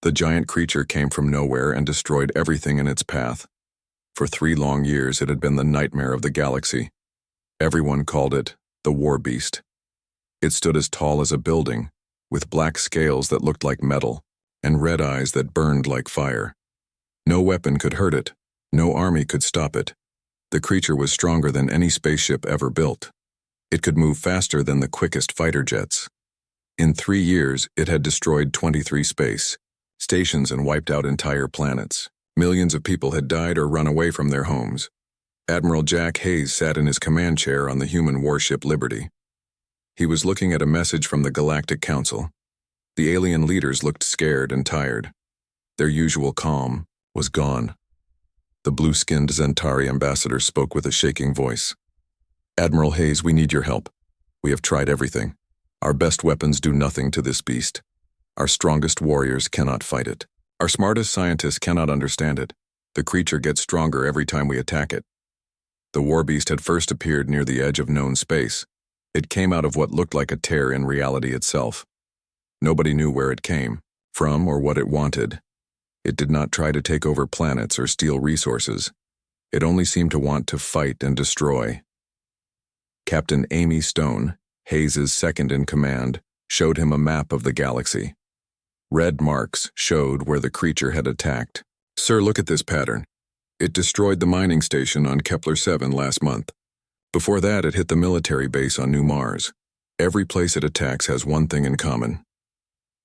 The giant creature came from nowhere and destroyed everything in its path. For 3 long years it had been the nightmare of the galaxy. Everyone called it the Warbeast. It stood as tall as a building, with black scales that looked like metal, and red eyes that burned like fire. No weapon could hurt it, no army could stop it. The creature was stronger than any spaceship ever built. It could move faster than the quickest fighter jets. In 3 years, it had destroyed 23 space stations and wiped out entire planets. Millions of people had died or run away from their homes. Admiral Jack Hayes sat in his command chair on the human warship Liberty. He was looking at a message from the Galactic Council. The alien leaders looked scared and tired. Their usual calm was gone. The blue-skinned Zentari ambassador spoke with a shaking voice. "Admiral Hayes, we need your help. We have tried everything. Our best weapons do nothing to this beast. Our strongest warriors cannot fight it. Our smartest scientists cannot understand it. The creature gets stronger every time we attack it." The Warbeast had first appeared near the edge of known space. It came out of what looked like a tear in reality itself. Nobody knew where it came from or what it wanted. It did not try to take over planets or steal resources. It only seemed to want to fight and destroy. Captain Amy Stone, Hayes's second-in-command, showed him a map of the galaxy. Red marks showed where the creature had attacked. "Sir, look at this pattern. It destroyed the mining station on Kepler 7 last month. Before that, it hit the military base on New Mars. Every place it attacks has one thing in common."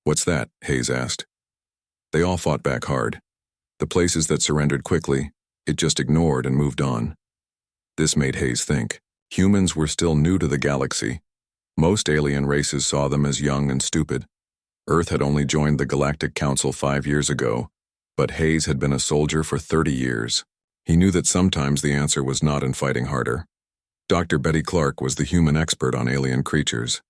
"What's that?" Hayes asked. "They all fought back hard. The places that surrendered quickly, it just ignored and moved on." This made Hayes think. Humans were still new to the galaxy. Most alien races saw them as young and stupid. Earth had only joined the Galactic Council 5 years ago, but Hayes had been a soldier for 30 years. He knew that sometimes the answer was not in fighting harder. Dr. Betty Clark was the human expert on alien creatures.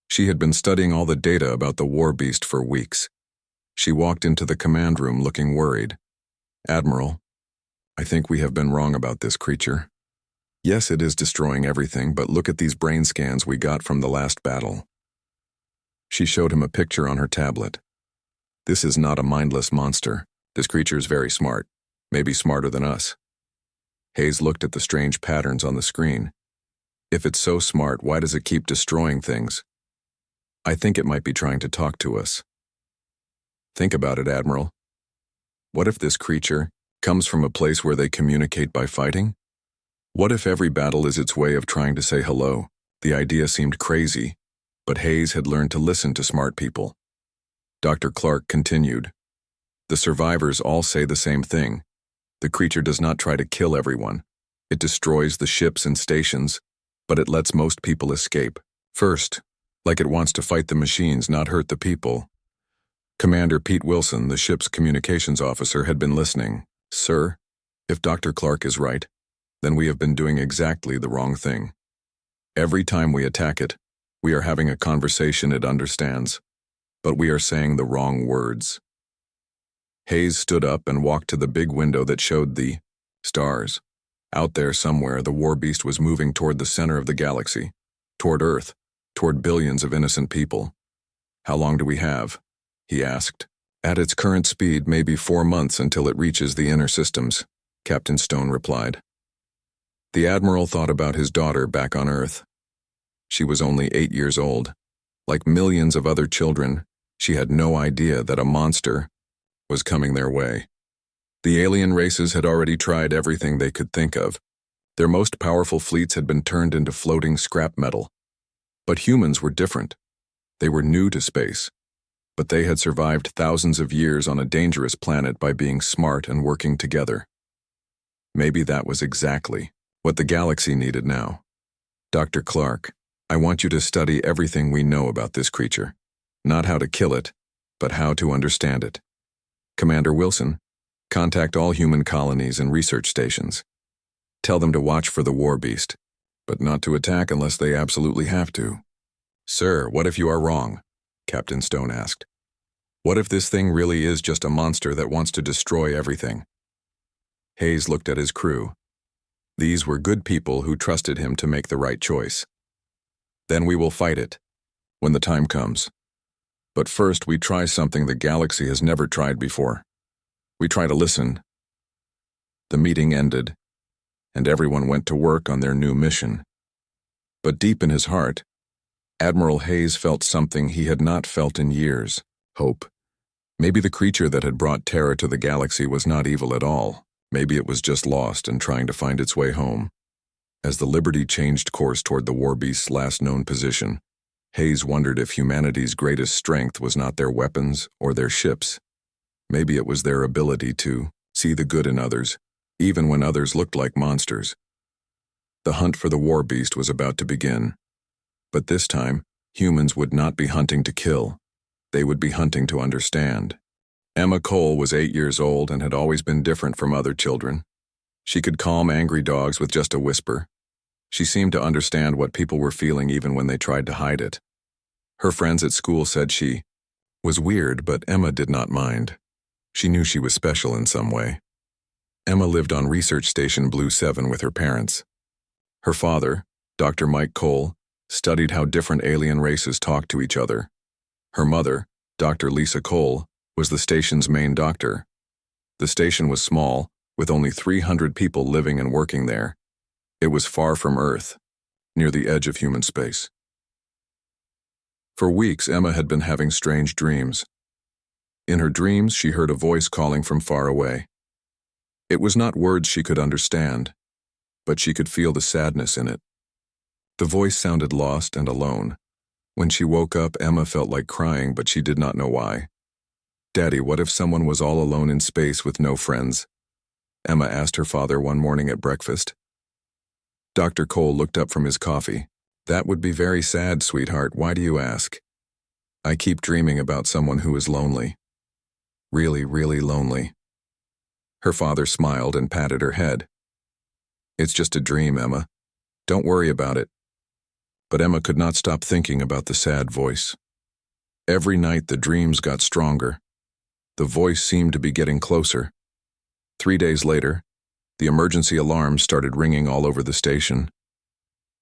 She had been studying all the data about the Warbeast for weeks. She walked into the command room looking worried. "Admiral, I think we have been wrong about this creature. Yes, it is destroying everything, but look at these brain scans we got from the last battle." She showed him a picture on her tablet. "This is not a mindless monster. This creature is very smart, maybe smarter than us." Hayes looked at the strange patterns on the screen. "If it's so smart, why does it keep destroying things? I think it might be trying to talk to us." "Think about it, Admiral. What if this creature comes from a place where they communicate by fighting? What if every battle is its way of trying to say hello?" The idea seemed crazy, but Hayes had learned to listen to smart people. Dr. Clark continued. "The survivors all say the same thing. The creature does not try to kill everyone. It destroys the ships and stations, but it lets most people escape. First, like it wants to fight the machines, not hurt the people." Commander Pete Wilson, the ship's communications officer, had been listening. "Sir, if Dr. Clark is right, then we have been doing exactly the wrong thing. Every time we attack it, we are having a conversation it understands, but we are saying the wrong words." Hayes stood up and walked to the big window that showed the stars. Out there somewhere, the Warbeast was moving toward the center of the galaxy, toward Earth, toward billions of innocent people. "How long do we have?" he asked. "At its current speed, maybe 4 months until it reaches the inner systems," Captain Stone replied. The Admiral thought about his daughter back on Earth. She was only 8 years old. Like millions of other children, she had no idea that a monster was coming their way. The alien races had already tried everything they could think of. Their most powerful fleets had been turned into floating scrap metal. But humans were different. They were new to space, but they had survived thousands of years on a dangerous planet by being smart and working together. Maybe that was exactly what the galaxy needed now. "Dr. Clark, I want you to study everything we know about this creature. Not how to kill it, but how to understand it. Commander Wilson, contact all human colonies and research stations. Tell them to watch for the Warbeast, but not to attack unless they absolutely have to." "Sir, what if you are wrong?" Captain Stone asked. "What if this thing really is just a monster that wants to destroy everything?" Hayes looked at his crew. These were good people who trusted him to make the right choice. "Then we will fight it, when the time comes." But first, we try something the galaxy has never tried before. We try to listen. The meeting ended, and everyone went to work on their new mission. But deep in his heart, Admiral Hayes felt something he had not felt in years: hope. Maybe the creature that had brought terror to the galaxy was not evil at all. Maybe it was just lost and trying to find its way home. As the Liberty changed course toward the Warbeast's last known position, Hayes wondered if humanity's greatest strength was not their weapons or their ships. Maybe it was their ability to see the good in others, even when others looked like monsters. The hunt for the Warbeast was about to begin. But this time, humans would not be hunting to kill. They would be hunting to understand. Emma Cole was 8 years old and had always been different from other children. She could calm angry dogs with just a whisper. She seemed to understand what people were feeling even when they tried to hide it. Her friends at school said she was weird, but Emma did not mind. She knew she was special in some way. Emma lived on Research Station Blue 7 with her parents. Her father, Dr. Mike Cole, studied how different alien races talked to each other. Her mother, Dr. Lisa Cole, was the station's main doctor. The station was small, with only 300 people living and working there. It was far from Earth, near the edge of human space. For weeks, Emma had been having strange dreams. In her dreams, she heard a voice calling from far away. It was not words she could understand, but she could feel the sadness in it. The voice sounded lost and alone. When she woke up, Emma felt like crying, but she did not know why. "Daddy, what if someone was all alone in space with no friends?" Emma asked her father one morning at breakfast. Dr. Cole looked up from his coffee. "That would be very sad, sweetheart. Why do you ask?" "I keep dreaming about someone who is lonely. Really, really lonely." Her father smiled and patted her head. "It's just a dream, Emma. Don't worry about it." But Emma could not stop thinking about the sad voice. Every night the dreams got stronger. The voice seemed to be getting closer. 3 days later, the emergency alarms started ringing all over the station.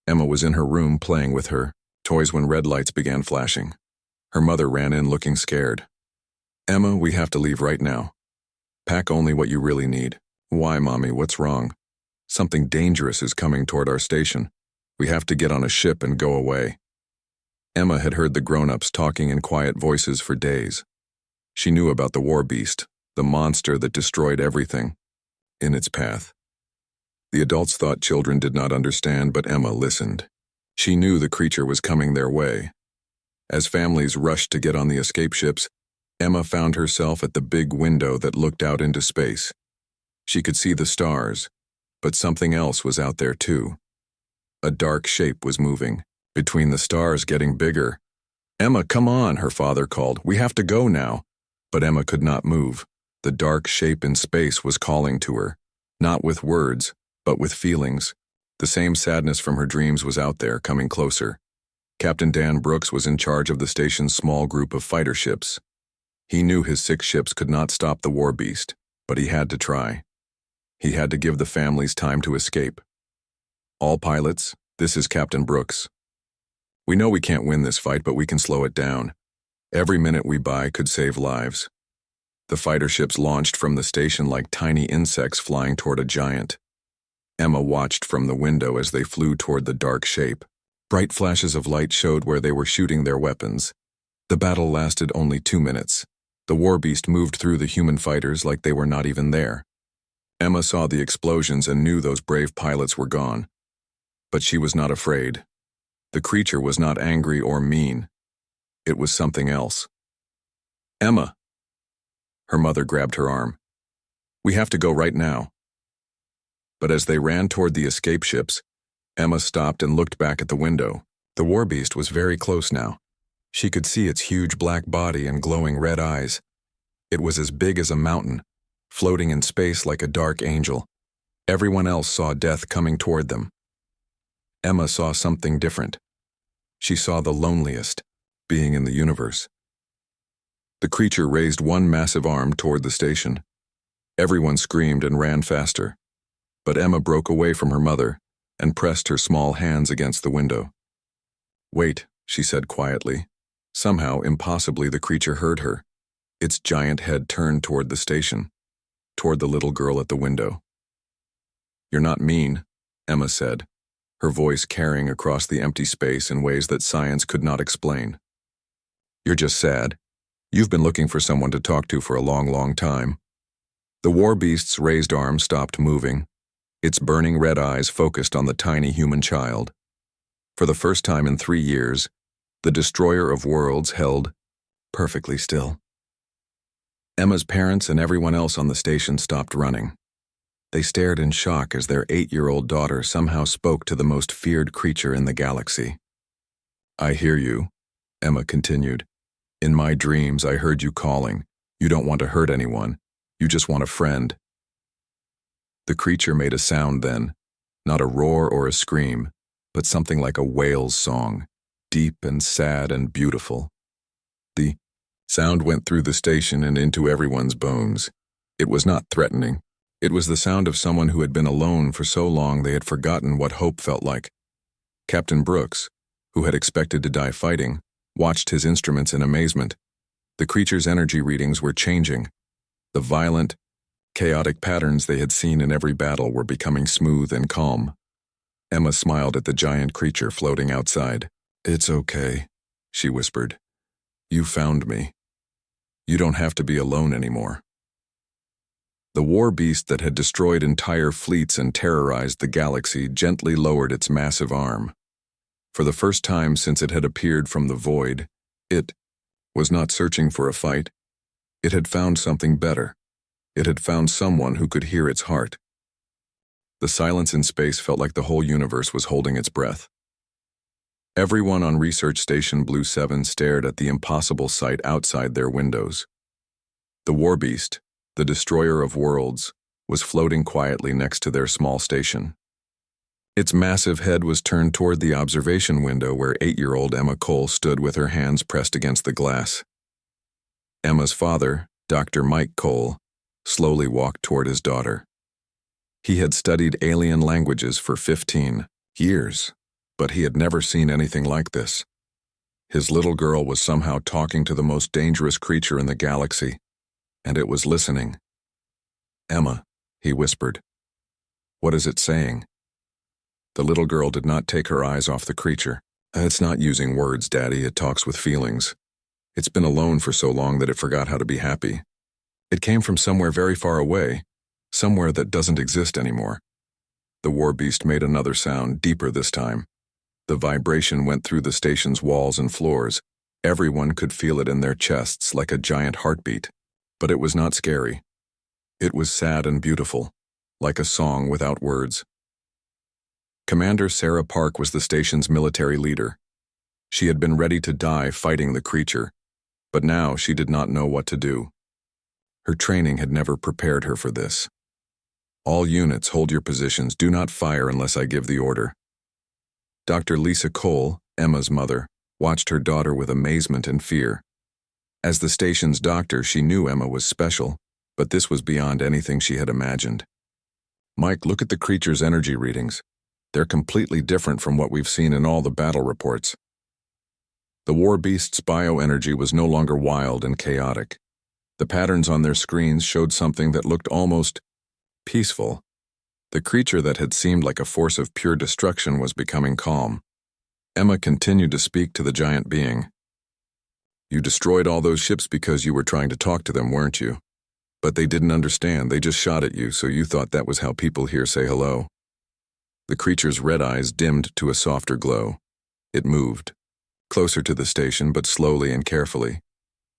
Emma was in her room playing with her toys when red lights began flashing. Her mother ran in looking scared. "Emma, we have to leave right now. Pack only what you really need." "Why, Mommy, what's wrong?" "Something dangerous is coming toward our station. We have to get on a ship and go away." Emma had heard the grown-ups talking in quiet voices for days. She knew about the Warbeast, the monster that destroyed everything in its path. The adults thought children did not understand, but Emma listened. She knew the creature was coming their way. As families rushed to get on the escape ships, Emma found herself at the big window that looked out into space. She could see the stars, but something else was out there too. A dark shape was moving, between the stars getting bigger. "Emma, come on," her father called. "We have to go now." But Emma could not move. The dark shape in space was calling to her, not with words, but with feelings. The same sadness from her dreams was out there, coming closer. Captain Dan Brooks was in charge of the station's small group of fighter ships. He knew his 6 ships could not stop the Warbeast, but he had to try. He had to give the families time to escape. "All pilots, this is Captain Brooks. We know we can't win this fight, but we can slow it down. Every minute we buy could save lives." The fighter ships launched from the station like tiny insects flying toward a giant. Emma watched from the window as they flew toward the dark shape. Bright flashes of light showed where they were shooting their weapons. The battle lasted only 2 minutes. The Warbeast moved through the human fighters like they were not even there. Emma saw the explosions and knew those brave pilots were gone. But she was not afraid. The creature was not angry or mean. It was something else. "Emma!" Her mother grabbed her arm. "We have to go right now." But as they ran toward the escape ships, Emma stopped and looked back at the window. The Warbeast was very close now. She could see its huge black body and glowing red eyes. It was as big as a mountain, floating in space like a dark angel. Everyone else saw death coming toward them. Emma saw something different. She saw the loneliest being in the universe. The creature raised one massive arm toward the station. Everyone screamed and ran faster. But Emma broke away from her mother and pressed her small hands against the window. "Wait," she said quietly. Somehow, impossibly, the creature heard her. Its giant head turned toward the station, toward the little girl at the window. "You're not mean," Emma said, her voice carrying across the empty space in ways that science could not explain. "You're just sad. You've been looking for someone to talk to for a long, long time." The Warbeast's raised arm stopped moving, its burning red eyes focused on the tiny human child. For the first time in 3 years, the destroyer of worlds held perfectly still. Emma's parents and everyone else on the station stopped running. They stared in shock as their 8-year-old daughter somehow spoke to the most feared creature in the galaxy. "I hear you," Emma continued. "In my dreams, I heard you calling. You don't want to hurt anyone. You just want a friend." The creature made a sound then, not a roar or a scream, but something like a whale's song, deep and sad and beautiful. The sound went through the station and into everyone's bones. It was not threatening. It was the sound of someone who had been alone for so long they had forgotten what hope felt like. Captain Brooks, who had expected to die fighting, watched his instruments in amazement. The creature's energy readings were changing. The violent, chaotic patterns they had seen in every battle were becoming smooth and calm. Emma smiled at the giant creature floating outside. "It's okay," she whispered. "You found me. You don't have to be alone anymore." The Warbeast that had destroyed entire fleets and terrorized the galaxy gently lowered its massive arm. For the first time since it had appeared from the void, it was not searching for a fight. It had found something better. It had found someone who could hear its heart. The silence in space felt like the whole universe was holding its breath. Everyone on Research Station Blue 7 stared at the impossible sight outside their windows. The Warbeast, the destroyer of worlds, was floating quietly next to their small station. Its massive head was turned toward the observation window where 8-year-old Emma Cole stood with her hands pressed against the glass. Emma's father, Dr. Mike Cole, slowly walked toward his daughter. He had studied alien languages for 15 years, but he had never seen anything like this. His little girl was somehow talking to the most dangerous creature in the galaxy, and it was listening. "Emma," he whispered. "What is it saying?" The little girl did not take her eyes off the creature. "It's not using words, Daddy. It talks with feelings. It's been alone for so long that it forgot how to be happy. It came from somewhere very far away, somewhere that doesn't exist anymore." The Warbeast made another sound, deeper this time. The vibration went through the station's walls and floors. Everyone could feel it in their chests like a giant heartbeat. But it was not scary. It was sad and beautiful, like a song without words. Commander Sarah Park was the station's military leader. She had been ready to die fighting the creature, but now she did not know what to do. Her training had never prepared her for this. "All units, hold your positions. Do not fire unless I give the order." Dr. Lisa Cole, Emma's mother, watched her daughter with amazement and fear. As the station's doctor, she knew Emma was special, but this was beyond anything she had imagined. "Mike, look at the creature's energy readings. They're completely different from what we've seen in all the battle reports." The Warbeast's bioenergy was no longer wild and chaotic. The patterns on their screens showed something that looked almost peaceful. The creature that had seemed like a force of pure destruction was becoming calm. Emma continued to speak to the giant being. "You destroyed all those ships because you were trying to talk to them, weren't you? But they didn't understand. They just shot at you, so you thought that was how people here say hello." The creature's red eyes dimmed to a softer glow. It moved, closer to the station, but slowly and carefully.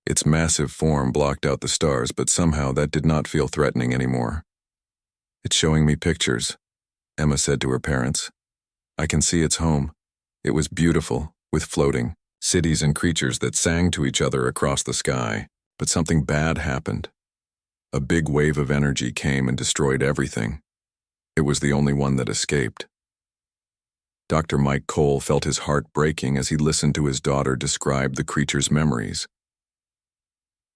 Its massive form blocked out the stars, but somehow that did not feel threatening anymore. "It's showing me pictures," Emma said to her parents. "I can see its home. It was beautiful, with floating cities and creatures that sang to each other across the sky. But something bad happened. A big wave of energy came and destroyed everything. It was the only one that escaped." Dr. Mike Cole felt his heart breaking as he listened to his daughter describe the creature's memories.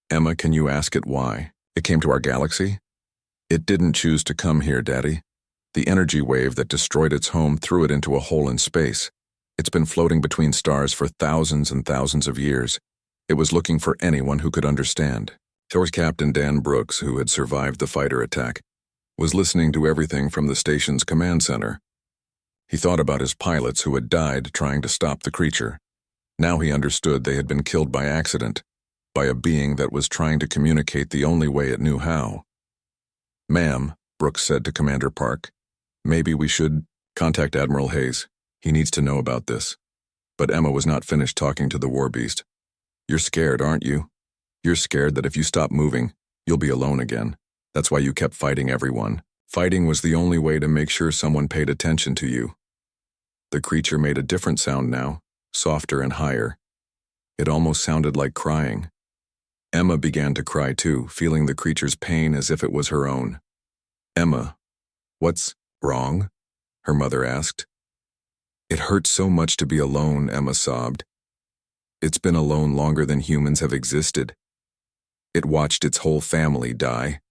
"Emma, can you ask it why? It came to our galaxy? It didn't choose to come here, Daddy. The energy wave that destroyed its home threw it into a hole in space. It's been floating between stars for thousands and thousands of years. It was looking for anyone who could understand. Shores Captain Dan Brooks, who had survived the fighter attack, was listening to everything from the station's command center. He thought about his pilots who had died trying to stop the creature. Now he understood they had been killed by accident, by a being that was trying to communicate the only way it knew how. "Ma'am," Brooks said to Commander Park, "maybe we should contact Admiral Hayes. He needs to know about this." But Emma was not finished talking to the Warbeast. "You're scared, aren't you? You're scared that if you stop moving, you'll be alone again. That's why you kept fighting everyone. Fighting was the only way to make sure someone paid attention to you." The creature made a different sound now, softer and higher. It almost sounded like crying. Emma began to cry too, feeling the creature's pain as if it was her own. "Emma, what's wrong?" her mother asked. "It hurts so much to be alone," Emma sobbed. "It's been alone longer than humans have existed. It watched its whole family die.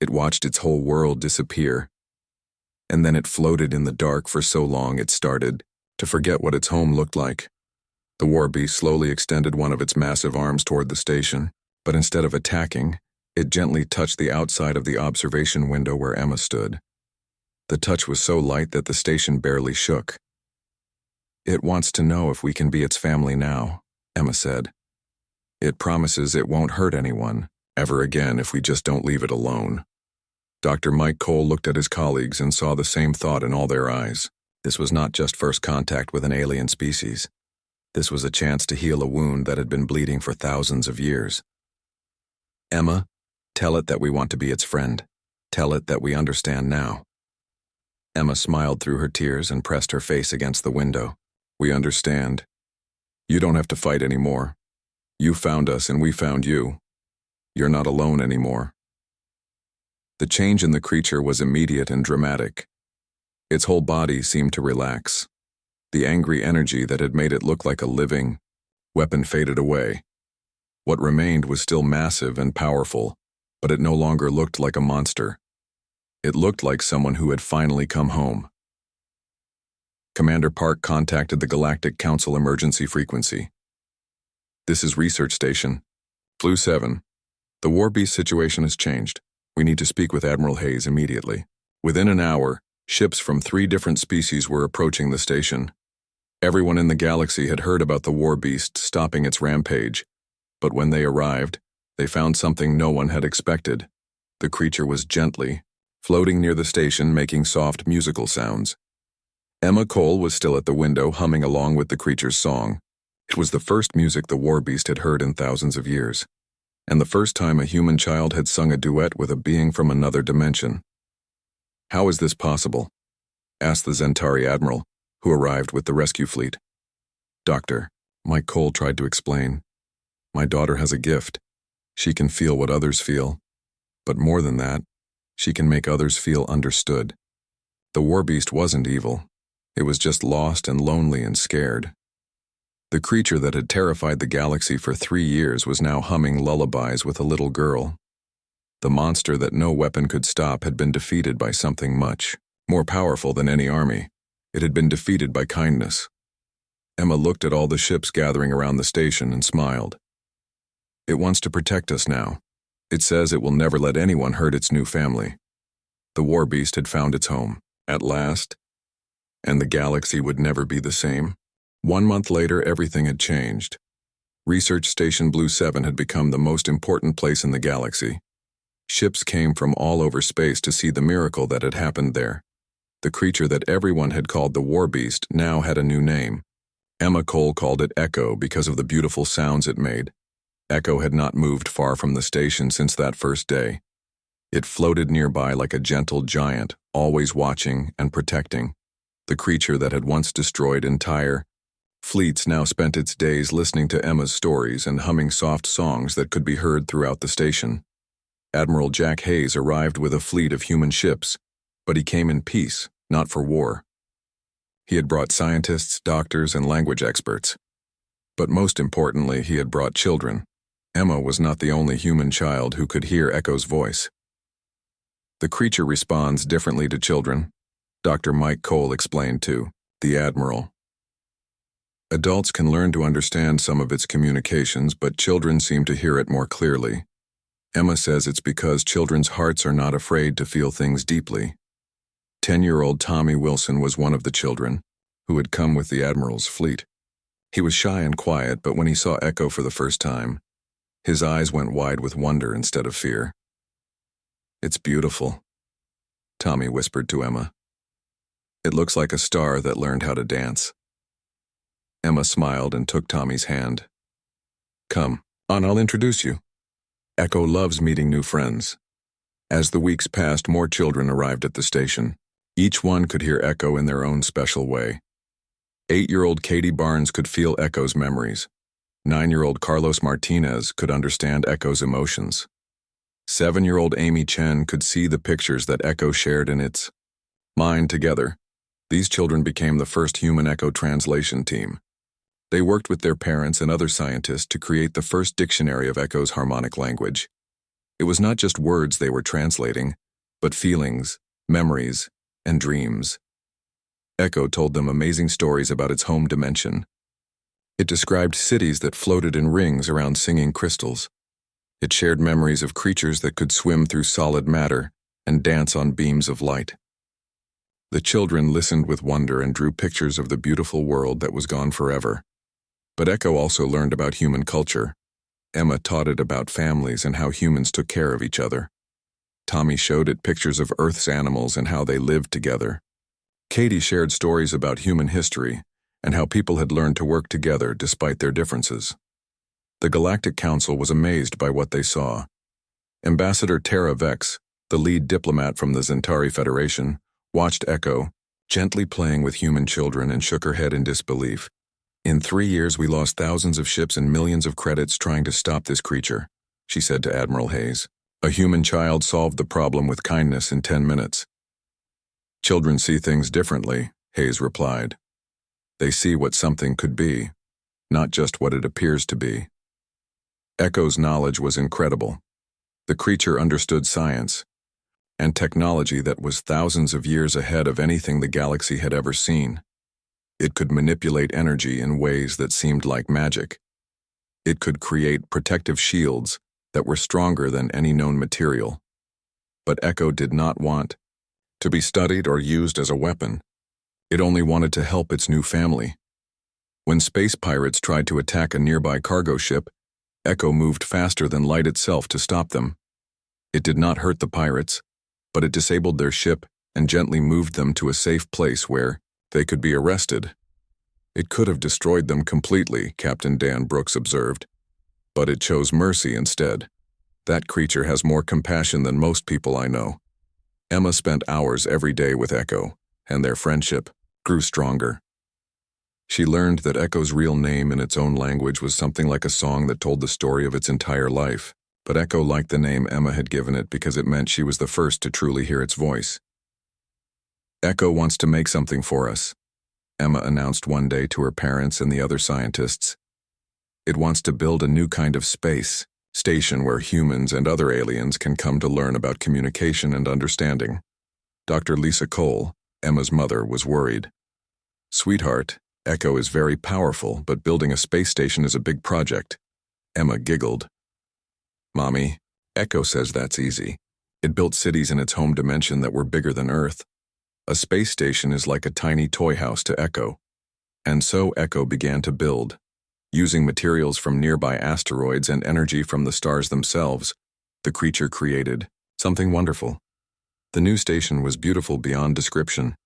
It watched its whole world disappear. And then it floated in the dark for so long it started to forget what its home looked like." The Warbeast slowly extended one of its massive arms toward the station, but instead of attacking, it gently touched the outside of the observation window where Emma stood. The touch was so light that the station barely shook. "It wants to know if we can be its family now," Emma said. "It promises it won't hurt anyone ever again if we just don't leave it alone." Dr. Mike Cole looked at his colleagues and saw the same thought in all their eyes. This was not just first contact with an alien species. This was a chance to heal a wound that had been bleeding for thousands of years. "Emma, tell it that we want to be its friend. Tell it that we understand now." Emma smiled through her tears and pressed her face against the window. "We understand. You don't have to fight anymore. You found us and we found you. You're not alone anymore." The change in the creature was immediate and dramatic. Its whole body seemed to relax. The angry energy that had made it look like a living weapon faded away. What remained was still massive and powerful, but it no longer looked like a monster. It looked like someone who had finally come home. Commander Park contacted the Galactic Council emergency frequency. "This is Research Station. Flu 7. The Warbeast situation has changed. We need to speak with Admiral Hayes immediately." Within an hour, ships from 3 different species were approaching the station. Everyone in the galaxy had heard about the Warbeast stopping its rampage, but when they arrived, they found something no one had expected. The creature was gently floating near the station, making soft musical sounds. Emma Cole was still at the window, humming along with the creature's song. It was the first music the Warbeast had heard in thousands of years, and the first time a human child had sung a duet with a being from another dimension. "How is this possible?" asked the Zentari Admiral, who arrived with the rescue fleet. "Doctor," Mike Cole tried to explain, "my daughter has a gift. She can feel what others feel. But more than that, she can make others feel understood." The Warbeast wasn't evil. It was just lost and lonely and scared. The creature that had terrified the galaxy for 3 years was now humming lullabies with a little girl. The monster that no weapon could stop had been defeated by something much more powerful than any army. It had been defeated by kindness. Emma looked at all the ships gathering around the station and smiled. "It wants to protect us now. It says it will never let anyone hurt its new family." The Warbeast had found its home, at last, and the galaxy would never be the same. 1 month later, everything had changed. Research Station Blue 7 had become the most important place in the galaxy. Ships came from all over space to see the miracle that had happened there. The creature that everyone had called the Warbeast now had a new name. Emma Cole called it Echo because of the beautiful sounds it made. Echo had not moved far from the station since that first day. It floated nearby like a gentle giant, always watching and protecting. The creature that had once destroyed entire fleets now spent its days listening to Emma's stories and humming soft songs that could be heard throughout the station. Admiral Jack Hayes arrived with a fleet of human ships, but he came in peace, not for war. He had brought scientists, doctors, and language experts. But most importantly, he had brought children. Emma was not the only human child who could hear Echo's voice. "The creature responds differently to children," Dr. Mike Cole explained to the Admiral. Adults can learn to understand some of its communications, but children seem to hear it more clearly. Emma says it's because children's hearts are not afraid to feel things deeply. 10-year-old Tommy Wilson was one of the children, who had come with the Admiral's fleet. He was shy and quiet, but when he saw Echo for the first time, his eyes went wide with wonder instead of fear. "It's beautiful," Tommy whispered to Emma. "It looks like a star that learned how to dance." Emma smiled and took Tommy's hand. "Come on, I'll introduce you." Echo loves meeting new friends. As the weeks passed, more children arrived at the station. Each one could hear Echo in their own special way. 8-year-old Katie Barnes could feel Echo's memories. 9-year-old Carlos Martinez could understand Echo's emotions. 7-year-old Amy Chen could see the pictures that Echo shared in its mind. Together, these children became the first human Echo translation team. They worked with their parents and other scientists to create the first dictionary of Echo's harmonic language. It was not just words they were translating, but feelings, memories, and dreams. Echo told them amazing stories about its home dimension. It described cities that floated in rings around singing crystals. It shared memories of creatures that could swim through solid matter and dance on beams of light. The children listened with wonder and drew pictures of the beautiful world that was gone forever. But Echo also learned about human culture. Emma taught it about families and how humans took care of each other. Tommy showed it pictures of Earth's animals and how they lived together. Katie shared stories about human history and how people had learned to work together despite their differences. The Galactic Council was amazed by what they saw. Ambassador Tara Vex, the lead diplomat from the Zentari Federation, watched Echo, gently playing with human children, and shook her head in disbelief. "In 3 years we lost thousands of ships and millions of credits trying to stop this creature," she said to Admiral Hayes. "A human child solved the problem with kindness in 10 minutes. "Children see things differently," Hayes replied. "They see what something could be, not just what it appears to be." Echo's knowledge was incredible. The creature understood science and technology that was thousands of years ahead of anything the galaxy had ever seen. It could manipulate energy in ways that seemed like magic. It could create protective shields that were stronger than any known material. But Echo did not want to be studied or used as a weapon. It only wanted to help its new family. When space pirates tried to attack a nearby cargo ship, Echo moved faster than light itself to stop them. It did not hurt the pirates, but it disabled their ship and gently moved them to a safe place where they could be arrested. "It could have destroyed them completely," Captain Dan Brooks observed, "but it chose mercy instead. That creature has more compassion than most people I know." Emma spent hours every day with Echo, and their friendship grew stronger. She learned that Echo's real name in its own language was something like a song that told the story of its entire life, but Echo liked the name Emma had given it because it meant she was the first to truly hear its voice. "Echo wants to make something for us," Emma announced one day to her parents and the other scientists. "It wants to build a new kind of space station where humans and other aliens can come to learn about communication and understanding." Dr. Lisa Cole, Emma's mother, was worried. "Sweetheart, Echo is very powerful, but building a space station is a big project." Emma giggled. "Mommy, Echo says that's easy. It built cities in its home dimension that were bigger than Earth. A space station is like a tiny toy house to Echo." And so Echo began to build. Using materials from nearby asteroids and energy from the stars themselves, the creature created something wonderful. The new station was beautiful beyond description.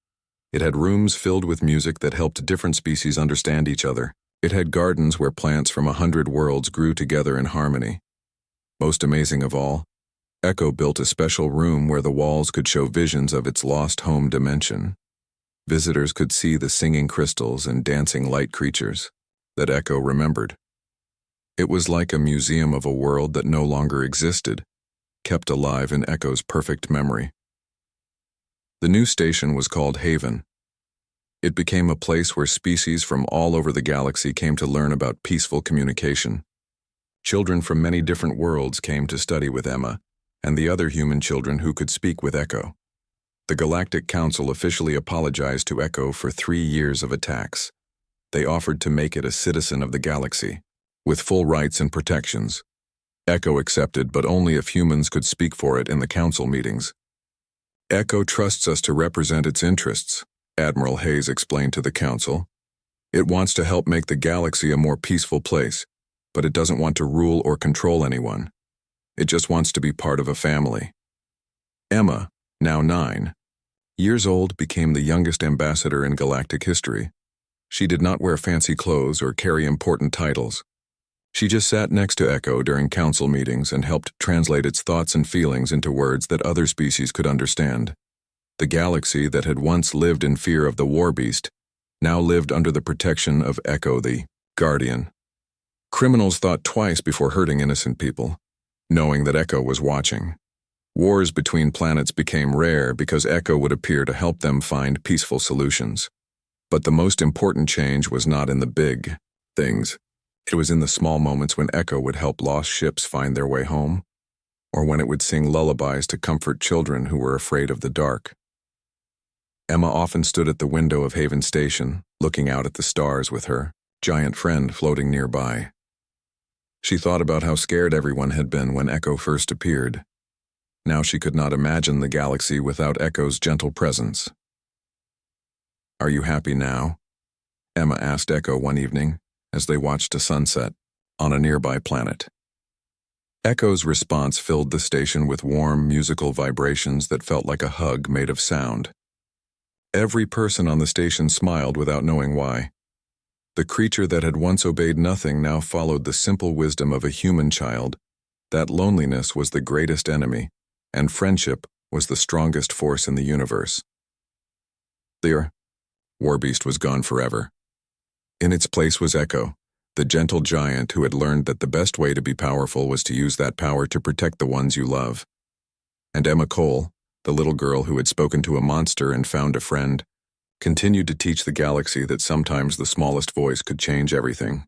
It had rooms filled with music that helped different species understand each other. It had gardens where plants from 100 worlds grew together in harmony. Most amazing of all, Echo built a special room where the walls could show visions of its lost home dimension. Visitors could see the singing crystals and dancing light creatures that Echo remembered. It was like a museum of a world that no longer existed, kept alive in Echo's perfect memory. The new station was called Haven. It became a place where species from all over the galaxy came to learn about peaceful communication. Children from many different worlds came to study with Emma and the other human children who could speak with Echo. The Galactic Council officially apologized to Echo for 3 years of attacks. They offered to make it a citizen of the galaxy, with full rights and protections. Echo accepted, but only if humans could speak for it in the council meetings. Echo trusts us to represent its interests, Admiral Hayes explained to the council. It wants to help make the galaxy a more peaceful place, but it doesn't want to rule or control anyone. It just wants to be part of a family. Emma, now 9 years old, became the youngest ambassador in galactic history. She did not wear fancy clothes or carry important titles. She just sat next to Echo during council meetings and helped translate its thoughts and feelings into words that other species could understand. The galaxy that had once lived in fear of the Warbeast now lived under the protection of Echo the Guardian. Criminals thought twice before hurting innocent people, knowing that Echo was watching. Wars between planets became rare because Echo would appear to help them find peaceful solutions. But the most important change was not in the big things. It was in the small moments when Echo would help lost ships find their way home, or when it would sing lullabies to comfort children who were afraid of the dark. Emma often stood at the window of Haven Station, looking out at the stars with her giant friend floating nearby. She thought about how scared everyone had been when Echo first appeared. Now she could not imagine the galaxy without Echo's gentle presence. "Are you happy now?" Emma asked Echo one evening as they watched a sunset on a nearby planet. Echo's response filled the station with warm, musical vibrations that felt like a hug made of sound. Every person on the station smiled without knowing why. The creature that had once obeyed nothing now followed the simple wisdom of a human child, that loneliness was the greatest enemy, and friendship was the strongest force in the universe. The Warbeast was gone forever. In its place was Echo, the gentle giant who had learned that the best way to be powerful was to use that power to protect the ones you love. And Emma Cole, the little girl who had spoken to a monster and found a friend, continued to teach the galaxy that sometimes the smallest voice could change everything.